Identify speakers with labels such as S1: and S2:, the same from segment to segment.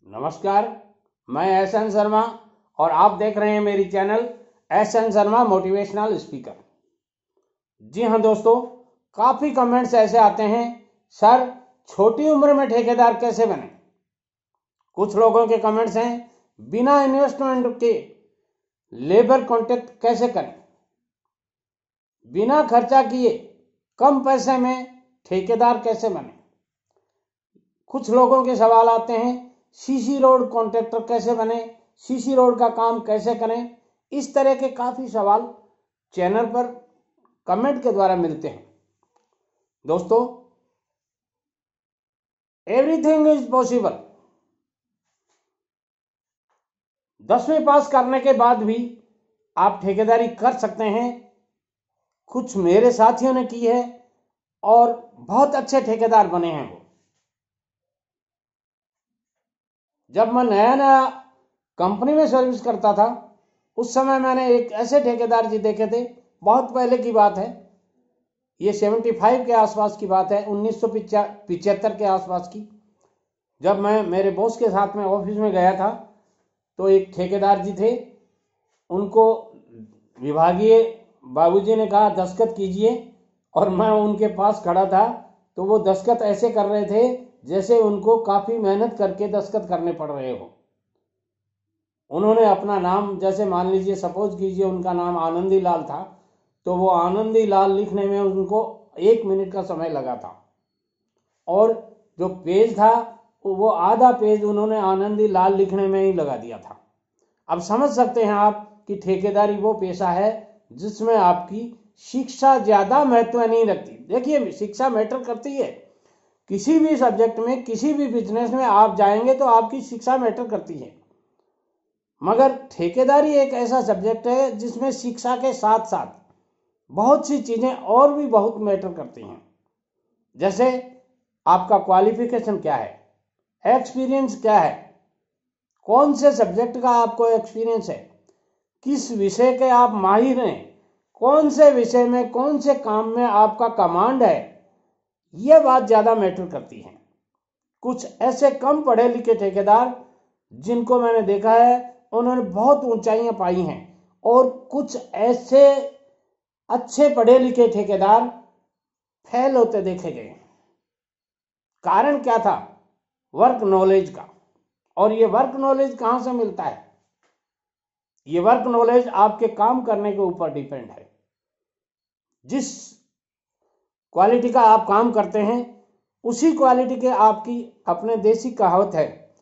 S1: नमस्कार, मैं एस.एन. शर्मा और आप देख रहे हैं मेरी channel S N. Sharma motivational speaker. जी हाँ दोस्तों, काफ़ी कमेंट्स ऐसे आते हैं, सर छोटी उम्र में ठेकेदार कैसे बने। कुछ लोगों के कमेंट्स हैं, बिना इन्वेस्टमेंट के लेबर कॉन्ट्रैक्ट कैसे करें, बिना खर्चा किए कम पैसे में ठेकेदार कैसे बने। कुछ लोगों के सवाल आते हैं, सीसी रोड कॉन्ट्रैक्टर कैसे बने, सीसी रोड का काम कैसे करें। इस तरह के काफ़ी सवाल चैनल पर कमेंट के द्वारा मिलते हैं। दोस्तों, एवरीथिंग इज पॉसिबल। 10वीं पास करने के बाद भी आप ठेकेदारी कर सकते हैं। कुछ मेरे साथियों ने की है और बहुत अच्छे ठेकेदार बने हैं वो। जब मैं नया नया कंपनी में सर्विस करता था, उस समय मैंने एक ऐसे ठेकेदार जी देखे थे। बहुत पहले की बात है, ये 75 के आसपास की बात है, 1975 के आसपास की। जब मैं मेरे बॉस के साथ में ऑफिस में गया था, तो एक ठेकेदार जी थे, उनको विभागीय बाबूजी ने कहा दस्तखत कीजिए, और मैं उनके पास खड़ा था, तो वो दस्तखत ऐसे कर रहे थे जैसे उनको काफ़ी मेहनत करके दस्तखत करने पड़ रहे हो। उन्होंने अपना नाम, जैसे मान लीजिए सपोज कीजिए उनका नाम आनंदी लाल था, तो वो आनंदी लाल लिखने में उनको 1 मिनट का समय लगा था, और जो पेज था वो आधा पेज उन्होंने आनंदी लाल लिखने में ही लगा दिया था। अब समझ सकते हैं आप कि ठेकेदारी वो पेशा है जिसमें आपकी शिक्षा ज़्यादा महत्व नहीं रखती। देखिए, शिक्षा मैटर करती है। किसी भी सब्जेक्ट में, किसी भी बिजनेस में आप जाएंगे तो आपकी शिक्षा मैटर करती है, मगर ठेकेदारी एक ऐसा सब्जेक्ट है जिसमें शिक्षा के साथ साथ बहुत सी चीज़ें और भी बहुत मैटर करती हैं। जैसे आपका क्वालिफिकेशन क्या है, एक्सपीरियंस क्या है, कौन से सब्जेक्ट का आपको एक्सपीरियंस है, किस विषय के आप माहिर हैं, कौन से विषय में, कौन से काम में आपका कमांड है, यह बात ज़्यादा मैटर करती है। कुछ ऐसे कम पढ़े लिखे ठेकेदार जिनको मैंने देखा है, उन्होंने बहुत ऊंचाइयां पाई हैं, और कुछ ऐसे अच्छे पढ़े लिखे ठेकेदार फेल होते देखे गए। कारण क्या था? वर्क नॉलेज का। और ये वर्क नॉलेज कहां से मिलता है? ये वर्क नॉलेज आपके काम करने के ऊपर डिपेंड है। जिस क्वालिटी का आप काम करते हैं, उसी क्वालिटी के आपकी अपने देसी कहावत है,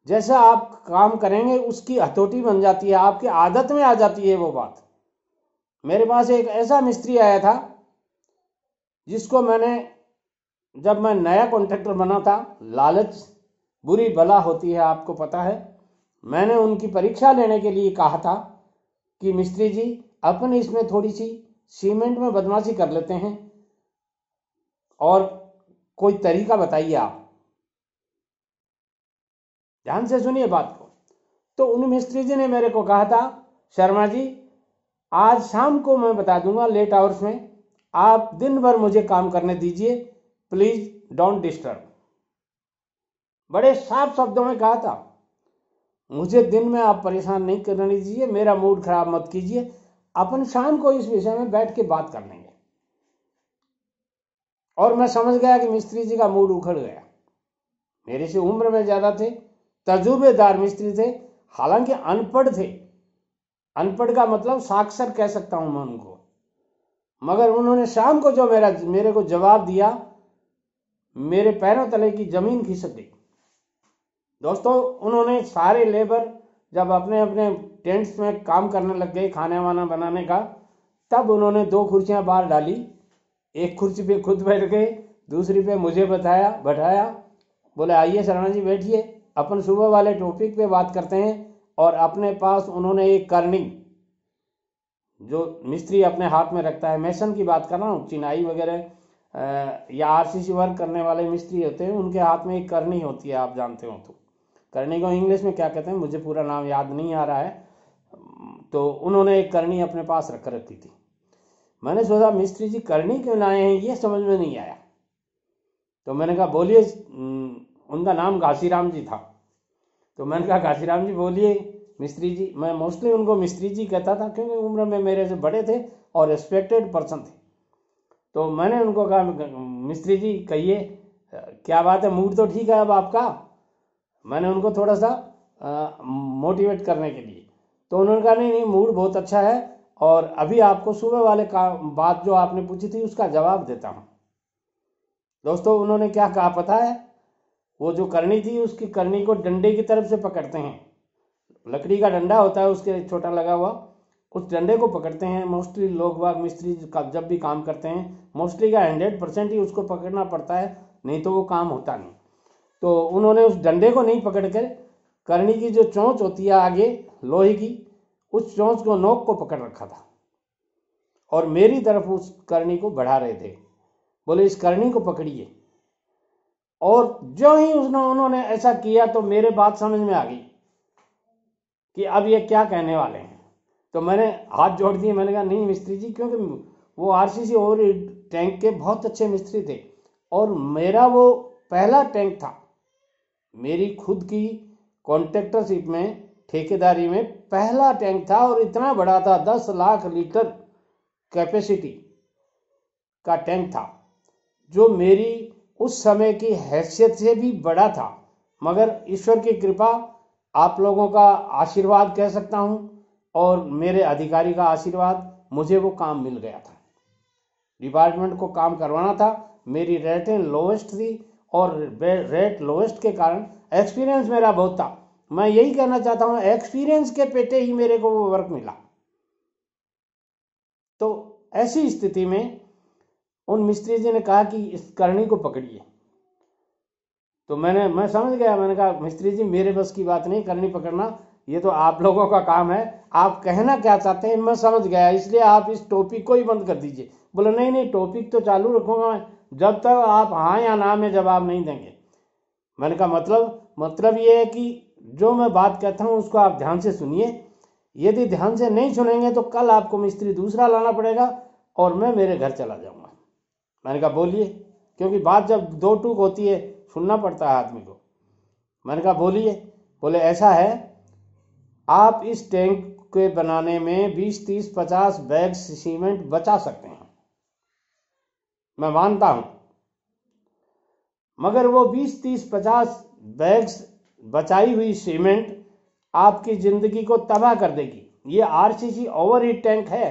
S1: जैसा आप काम करेंगे उसकी हथौटी बन जाती है, आपकी आदत में आ जाती है वो बात। मेरे पास एक ऐसा मिस्त्री आया था जिसको मैंने, जब मैं नया कॉन्ट्रैक्टर बना था, लालच बुरी बला होती है, आपको पता है, मैंने उनकी परीक्षा लेने के लिए कहा था कि मिस्त्री जी, अपन इसमें थोड़ी सी सीमेंट में बदमाशी कर लेते हैं और कोई तरीका बताइए आप। ध्यान से सुनिए बात को। तो उन मिस्त्री जी ने मेरे को कहा था, शर्मा जी, आज शाम को मैं बता दूंगा लेट आवर्स में, आप दिन भर मुझे काम करने दीजिए, प्लीज डोंट डिस्टर्ब। बड़े साफ शब्दों में कहा था, मुझे दिन में आप परेशान नहीं करने दीजिए, मेरा मूड खराब मत कीजिए, अपन शाम को इस विषय में बैठ के बात कर लेंगे। और मैं समझ गया कि मिस्त्री जी का मूड उखड़ गया। मेरे से उम्र में ज्यादा थे, तजुर्बेदार मिस्त्री थे, हालांकि अनपढ़ थे। अनपढ़ का मतलब साक्षर कह सकता हूं मैं उनको, मगर उन्होंने शाम को जो मेरे को जवाब दिया, मेरे पैरों तले की जमीन खिसक गई। दोस्तों, उन्होंने सारे लेबर जब अपने अपने टेंट्स में काम करने लग गए खाना वाना बनाने का, तब उन्होंने 2 कुर्सियां बाहर डाली, एक कुर्सी पे खुद बैठ गए, दूसरी पे मुझे बैठाया, बोले आइए शर्मा जी बैठिए, अपन सुबह वाले टॉपिक पे बात करते हैं। और अपने पास उन्होंने एक करनी, जो मिस्त्री अपने हाथ में रखता है, मेसन की बात कर रहा हूँ, चिनाई वगैरह या आरसीसी वर्क करने वाले मिस्त्री होते हैं, उनके हाथ में एक करनी होती है, आप जानते हो। तो करनी को इंग्लिश में क्या कहते हैं, मुझे पूरा नाम याद नहीं आ रहा है। तो उन्होंने एक करनी अपने पास रख रखी थी। मैंने सोचा मिस्त्री जी करनी क्यों लाए हैं, ये समझ में नहीं आया। तो मैंने कहा बोलिए, उनका नाम घासीराम जी था। तो मैंने कहा घासीराम जी बोलिए मिस्त्री जी। मैं मोस्टली उनको मिस्त्री जी कहता था क्योंकि उम्र में मेरे से बड़े थे और रिस्पेक्टेड पर्सन थे। तो मैंने उनको कहा मिस्त्री जी कहिए क्या बात है, मूड तो ठीक है अब आपका। मैंने उनको थोड़ा सा मोटिवेट करने के लिए। तो उन्होंने कहा नहीं नहीं मूड बहुत अच्छा है और अभी आपको सुबह वाले का बात जो आपने पूछी थी उसका जवाब देता हूँ। दोस्तों उन्होंने क्या कहा पता है, वो जो करनी थी उसकी करनी को डंडे की तरफ से पकड़ते हैं, लकड़ी का डंडा होता है उसके छोटा लगा हुआ, उस डंडे को पकड़ते हैं। मोस्टली लोग बाग मिस्त्री का जब भी काम करते हैं मोस्टली का 100% ही उसको पकड़ना पड़ता है, नहीं तो वो काम होता नहीं। तो उन्होंने उस डंडे को नहीं पकड़कर करनी की जो चोंच होती है आगे लोहे की, उस चोंच को नोक को पकड़ रखा था और मेरी तरफ उस करनी को बढ़ा रहे थे। बोले इस करनी को पकड़िए। और जो ही उन्होंने ऐसा किया तो मेरे बात समझ में आ गई कि अब ये क्या कहने वाले हैं। तो मैंने हाथ जोड़ दिए, मैंने कहा नहीं मिस्त्री जी, क्योंकि वो आरसीसी और टैंक के बहुत अच्छे मिस्त्री थे और मेरा वो पहला टैंक था। मेरी खुद की कॉन्ट्रैक्टरशिप में ठेकेदारी में पहला टैंक था और इतना बड़ा था, 10 लाख लीटर कैपेसिटी का टैंक था, जो मेरी उस समय की हैसियत से भी बड़ा था। मगर ईश्वर की कृपा, आप लोगों का आशीर्वाद कह सकता हूं और मेरे अधिकारी का आशीर्वाद, मुझे वो काम मिल गया था। डिपार्टमेंट को काम करवाना था, मेरी रेटें लोएस्ट थी और रेट लोएस्ट के कारण एक्सपीरियंस मेरा बहुत था। मैं यही कहना चाहता हूं एक्सपीरियंस के पेटे ही मेरे को वो वर्क मिला। तो ऐसी स्थिति में उन मिस्त्री जी ने कहा कि इस करनी को पकड़िए। तो मैं समझ गया, मैंने कहा मिस्त्री जी मेरे बस की बात नहीं करनी पकड़ना, ये तो आप लोगों का काम है, आप कहना क्या चाहते हैं मैं समझ गया, इसलिए आप इस टॉपिक को ही बंद कर दीजिए। बोले नहीं नहीं टॉपिक तो चालू रखूंगा मैं जब तक आप हाँ या ना में जवाब नहीं देंगे। मैंने कहा मतलब ये है कि जो मैं बात कहता हूँ उसको आप ध्यान से सुनिए, यदि ध्यान से नहीं सुनेंगे तो कल आपको मिस्त्री दूसरा लाना पड़ेगा और मैं मेरे घर चला जाऊंगा। मैंने कहा बोलिए, क्योंकि बात जब दो टूक होती है सुनना पड़ता है आदमी को। मैंने कहा बोलिए। बोले ऐसा है, आप इस टैंक के बनाने में 20, 30, 50 बैग सीमेंट बचा सकते हैं, मैं मानता हूं, मगर वो 20, 30, 50 बैग्स बचाई हुई सीमेंट आपकी जिंदगी को तबाह कर देगी। ये आरसीसी ओवरहीट टैंक है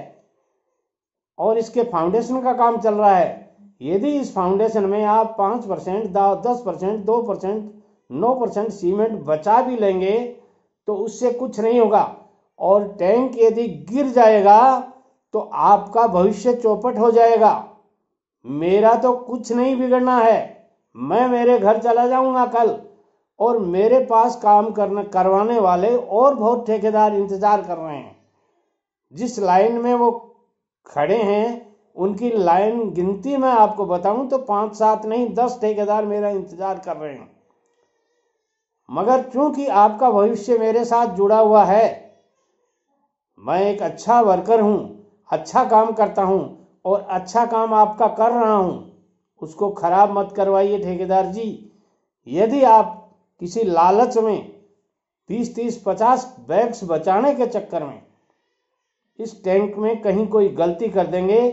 S1: और इसके फाउंडेशन का काम चल रहा है। यदि इस फाउंडेशन में आप 5%, 10%, 2%, 9% सीमेंट बचा भी लेंगे तो उससे कुछ नहीं होगा और टैंक यदि गिर जाएगा तो आपका भविष्य चौपट हो जाएगा। मेरा तो कुछ नहीं बिगड़ना है, मैं मेरे घर चला जाऊंगा कल और मेरे पास काम करवाने वाले और बहुत ठेकेदार इंतजार कर रहे हैं। जिस लाइन में वो खड़े हैं उनकी लाइन गिनती मैं आपको बताऊं तो 5, 7 नहीं 10 ठेकेदार मेरा इंतजार कर रहे हैं। मगर चूंकि आपका भविष्य मेरे साथ जुड़ा हुआ है, मैं एक अच्छा वर्कर हूं, अच्छा काम करता हूं और अच्छा काम आपका कर रहा हूं, उसको खराब मत करवाइए ठेकेदार जी। यदि आप किसी लालच में 20, 30, 50 बैग्स बचाने के चक्कर में इस टैंक में कहीं कोई गलती कर देंगे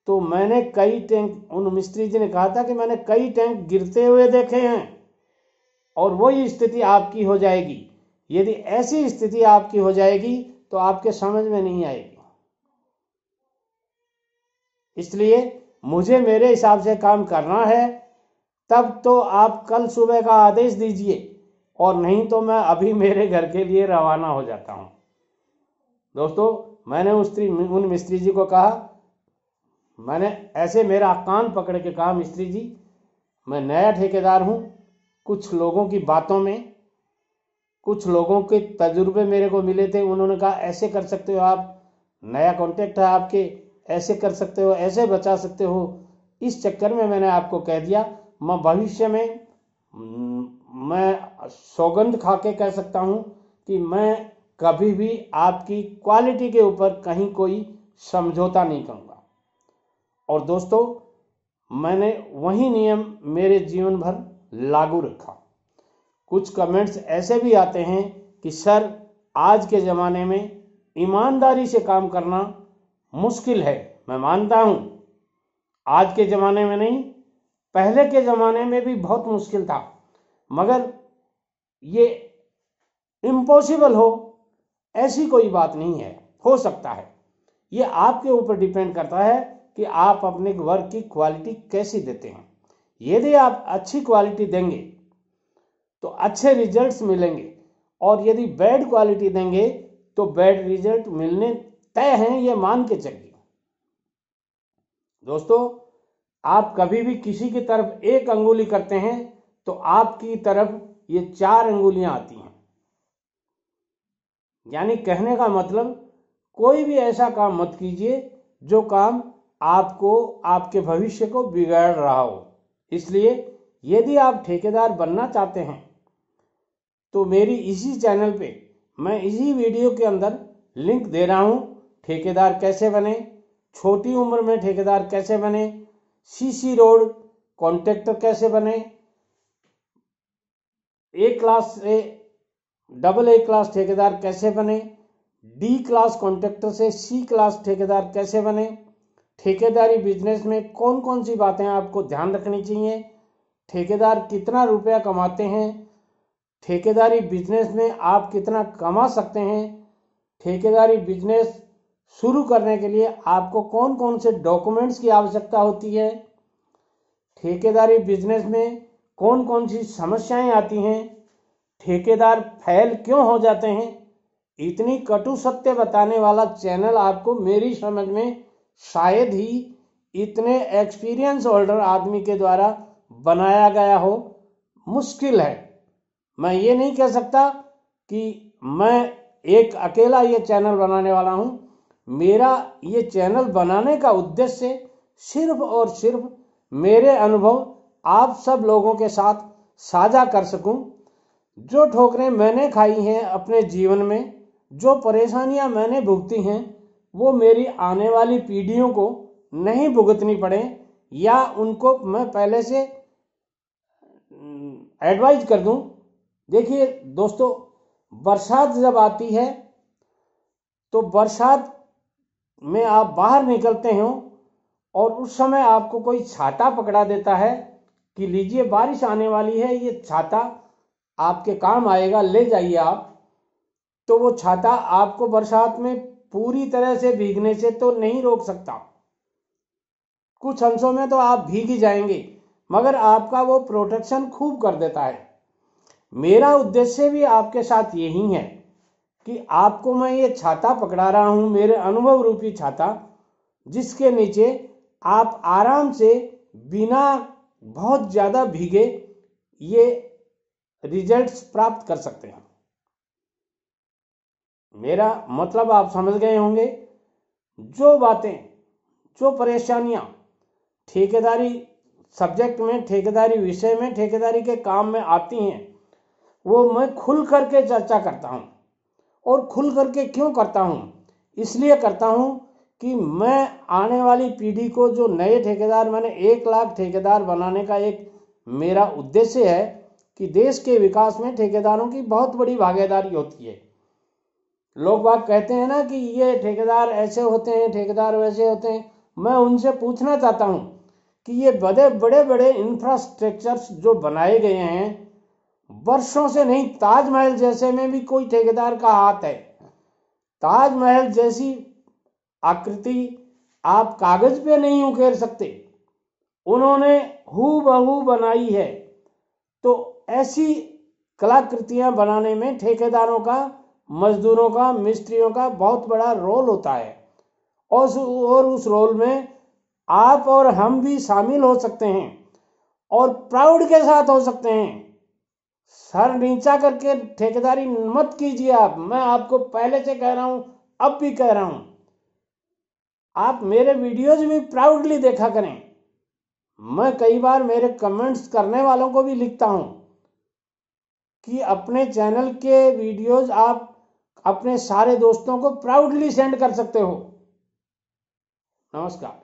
S1: तो मैंने कई टैंक, उन मिस्त्री जी ने कहा था कि मैंने कई टैंक गिरते हुए देखे हैं और वही स्थिति आपकी हो जाएगी। यदि ऐसी स्थिति आपकी हो जाएगी तो आपके समझ में नहीं आएगी। इसलिए मुझे मेरे हिसाब से काम करना है, तब तो आप कल सुबह का आदेश दीजिए और नहीं तो मैं अभी मेरे घर के लिए रवाना हो जाता हूं। दोस्तों मैंने उन मिस्त्री जी को कहा, मैंने ऐसे मेरा कान पकड़ के कहा मिस्त्री जी मैं नया ठेकेदार हूं, कुछ लोगों की बातों में, कुछ लोगों के तजुर्बे मेरे को मिले थे, उन्होंने कहा ऐसे कर सकते हो आप, नया कॉन्ट्रैक्ट है आपके, ऐसे कर सकते हो, ऐसे बचा सकते हो। इस चक्कर में मैंने आपको कह दिया, मैं भविष्य में मैं सौगंध खा के कह सकता हूं कि मैं कभी भी आपकी क्वालिटी के ऊपर कहीं कोई समझौता नहीं करूंगा। और दोस्तों मैंने वही नियम मेरे जीवन भर लागू रखा। कुछ कमेंट्स ऐसे भी आते हैं कि सर आज के ज़माने में ईमानदारी से काम करना मुश्किल है। मैं मानता हूँ आज के ज़माने में नहीं, पहले के ज़माने में भी बहुत मुश्किल था, मगर ये इम्पॉसिबल हो ऐसी कोई बात नहीं है, हो सकता है। ये आपके ऊपर डिपेंड करता है कि आप अपने वर्क की क्वालिटी कैसी देते हैं। यदि आप अच्छी क्वालिटी देंगे तो अच्छे रिजल्ट्स मिलेंगे, और यदि बैड क्वालिटी देंगे तो बैड रिजल्ट मिलने तय हैं, ये मान के चलिए। दोस्तों, आप कभी भी किसी की तरफ एक अंगुली करते हैं तो आपकी तरफ ये 4 अंगुलियां आती हैं। यानी कहने का मतलब, कोई भी ऐसा काम मत कीजिए जो काम आपको, आपके भविष्य को बिगाड़ रहा हो। इसलिए यदि आप ठेकेदार बनना चाहते हैं तो मेरी इसी चैनल पे मैं इसी वीडियो के अंदर लिंक दे रहा हूं। ठेकेदार कैसे बने, छोटी उम्र में ठेकेदार कैसे बने, सीसी रोड कॉन्ट्रैक्टर कैसे बने, ए क्लास से डबल ए क्लास ठेकेदार कैसे बने, डी क्लास कॉन्ट्रैक्टर से सी क्लास ठेकेदार कैसे बने, ठेकेदारी बिजनेस में कौन कौन सी बातें आपको ध्यान रखनी चाहिए, ठेकेदार कितना रुपया कमाते हैं, ठेकेदारी बिजनेस में आप कितना कमा सकते हैं, ठेकेदारी बिजनेस शुरू करने के लिए आपको कौन कौन से डॉक्यूमेंट्स की आवश्यकता होती है, ठेकेदारी बिजनेस में कौन कौन सी समस्याएं आती हैं, ठेकेदार फेल क्यों हो जाते हैं। इतनी कटु सत्य बताने वाला चैनल आपको मेरी समझ में शायद ही इतने एक्सपीरियंस होल्डर आदमी के द्वारा बनाया गया हो, मुश्किल है। मैं ये नहीं कह सकता कि मैं एक अकेला ये चैनल बनाने वाला हूं। मेरा ये चैनल बनाने का उद्देश्य सिर्फ और सिर्फ मेरे अनुभव आप सब लोगों के साथ साझा कर सकूं। जो ठोकरें मैंने खाई हैं अपने जीवन में, जो परेशानियां मैंने भुगती हैं, वो मेरी आने वाली पीढ़ियों को नहीं भुगतनी पड़े, या उनको मैं पहले से एडवाइज कर दूं। देखिए दोस्तों, बरसात जब आती है तो बरसात में आप बाहर निकलते हो और उस समय आपको कोई छाता पकड़ा देता है कि लीजिए बारिश आने वाली है, ये छाता आपके काम आएगा, ले जाइए आप। तो वो छाता आपको बरसात में पूरी तरह से भीगने से तो नहीं रोक सकता, कुछ अंशों में तो आप भीग ही जाएंगे, मगर आपका वो प्रोटेक्शन खूब कर देता है। मेरा उद्देश्य भी आपके साथ यही है कि आपको मैं ये छाता पकड़ा रहा हूं, मेरे अनुभव रूपी छाता, जिसके नीचे आप आराम से बिना बहुत ज्यादा भीगे ये रिजल्ट्स प्राप्त कर सकते हैं। मेरा मतलब आप समझ गए होंगे। जो बातें, जो परेशानियां ठेकेदारी सब्जेक्ट में, ठेकेदारी विषय में, ठेकेदारी के काम में आती हैं, वो मैं खुल करके चर्चा करता हूं। और खुल करके क्यों करता हूं? इसलिए करता हूं कि मैं आने वाली पीढ़ी को, जो नए ठेकेदार, मैंने 1 लाख ठेकेदार बनाने का एक मेरा उद्देश्य है कि देश के विकास में ठेकेदारों की बहुत बड़ी भागीदारी होती है। लोग बात कहते हैं ना कि ये ठेकेदार ऐसे होते हैं, ठेकेदार वैसे होते हैं। मैं उनसे पूछना चाहता हूं कि ये बड़े बड़े इंफ्रास्ट्रक्चर्स जो बनाए गए हैं, वर्षों से नहीं, ताजमहल जैसे में भी कोई ठेकेदार का हाथ है। ताजमहल जैसी आकृति आप कागज पे नहीं उकेर सकते, उन्होंने हूबहू बनाई है। तो ऐसी कलाकृतियां बनाने में ठेकेदारों का, मजदूरों का, मिस्त्रियों का बहुत बड़ा रोल होता है। और उस रोल में आप और हम भी शामिल हो सकते हैं और प्राउड के साथ हो सकते हैं। सर नीचा करके ठेकेदारी मत कीजिए आप। मैं आपको पहले से कह रहा हूं, अब भी कह रहा हूं, आप मेरे वीडियोज भी प्राउडली देखा करें। मैं कई बार मेरे कमेंट्स करने वालों को भी लिखता हूं कि अपने चैनल के वीडियोज आप अपने सारे दोस्तों को प्राउडली सेंड कर सकते हो। नमस्कार।